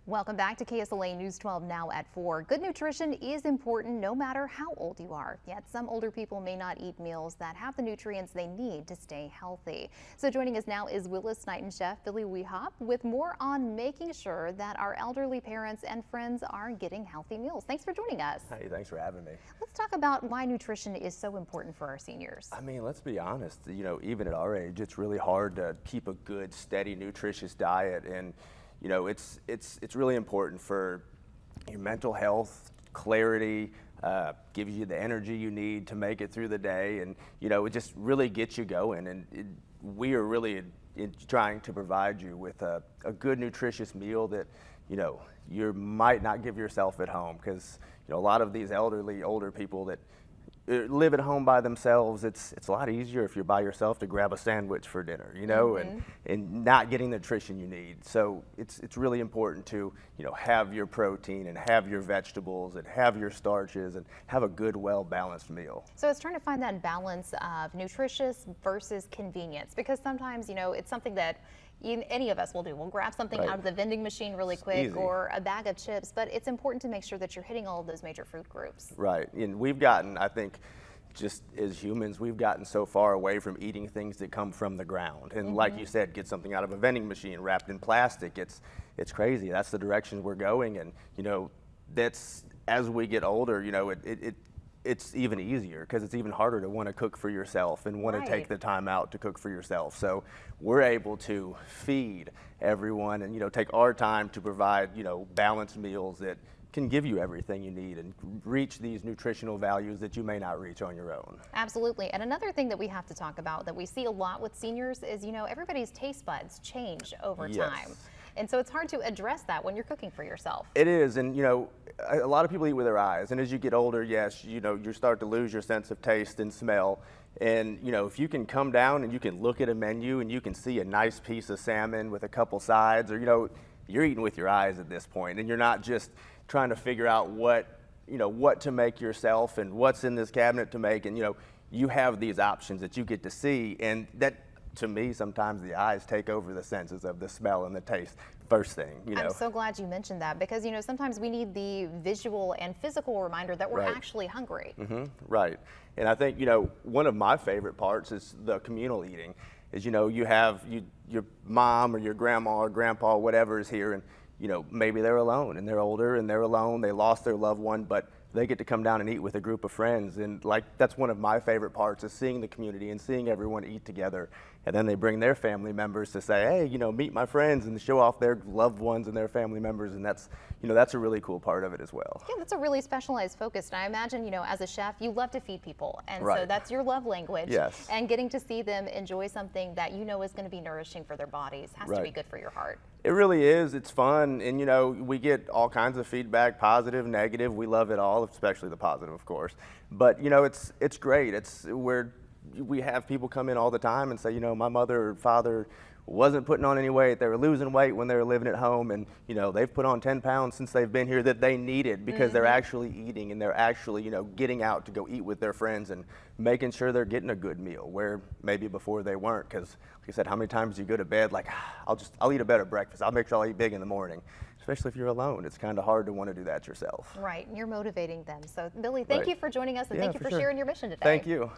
Welcome back to KSLA News 12 now at 4. Good nutrition is important no matter how old you are, yet some older people may not eat meals that have the nutrients they need to stay healthy. So joining us now is Willis Knighton chef Billy Wehop with more on making sure that our elderly parents and friends are getting healthy meals. Thanks for joining us. Hey, thanks for having me. Let's talk about why nutrition is so important for our seniors. I mean, let's be honest, even at our age, it's really hard to keep a good, steady, nutritious diet. And it's really important for your mental health, clarity, gives you the energy you need to make it through the day, and it just really gets you going. And we are really trying to provide you with a good, nutritious meal that you might not give yourself at home, because a lot of these older people that live at home by themselves, it's a lot easier if you're by yourself to grab a sandwich for dinner, and not getting the nutrition you need. So it's really important to have your protein and have your vegetables and have your starches and have a good, well-balanced meal. So it's trying to find that balance of nutritious versus convenience, because sometimes it's something that any of us will do. We'll grab something out of the vending machine really quick, or a bag of chips, but it's important to make sure that you're hitting all of those major food groups. Right, and we've gotten, I think, just as humans, we've gotten so far away from eating things that come from the ground. And like you said, get something out of a vending machine wrapped in plastic. It's crazy. That's the direction we're going. And, that's, as we get older, it's even easier, because it's even harder to want to cook for yourself and want to take the time out to cook for yourself. So we're able to feed everyone and take our time to provide balanced meals that can give you everything you need and reach these nutritional values that you may not reach on your own. Absolutely. And another thing that we have to talk about that we see a lot with seniors is everybody's taste buds change over time. And so it's hard to address that when you're cooking for yourself. It is, and a lot of people eat with their eyes, and as you get older, yes, you start to lose your sense of taste and smell. And if you can come down and you can look at a menu and you can see a nice piece of salmon with a couple sides, or you're eating with your eyes at this point, and you're not just trying to figure out what to make yourself and what's in this cabinet to make, and you have these options that you get to see, and that, to me, sometimes the eyes take over the senses of the smell and the taste first thing. I'm so glad you mentioned that, because sometimes we need the visual and physical reminder that we're actually hungry. Right, and I think one of my favorite parts is the communal eating. Is you have your mom or your grandma or grandpa, whatever, is here, and maybe they're alone and they're older and they're alone, they lost their loved one, but they get to come down and eat with a group of friends. And that's one of my favorite parts, is seeing the community and seeing everyone eat together. And then they bring their family members to say, hey, meet my friends, and show off their loved ones and their family members. And that's, that's a really cool part of it as well. Yeah, that's a really specialized focus. And I imagine, as a chef, you love to feed people. And so that's your love language. Yes. And getting to see them enjoy something that is going to be nourishing for their bodies has to be good for your heart. It really is. It's fun. And, we get all kinds of feedback, positive, negative. We love it all, especially the positive, of course. But, it's great. We have people come in all the time and say, my mother or father wasn't putting on any weight. They were losing weight when they were living at home, and they've put on 10 pounds since they've been here that they needed, because they're actually eating, and they're actually getting out to go eat with their friends and making sure they're getting a good meal, where maybe before they weren't. Because like I said, how many times do you go to bed like, I'll eat a better breakfast, I'll make sure I'll eat big in the morning. Especially if you're alone, it's kind of hard to want to do that yourself. Right, and you're motivating them. So Billy, thank you for joining us, and thank you for sharing your mission today. Thank you.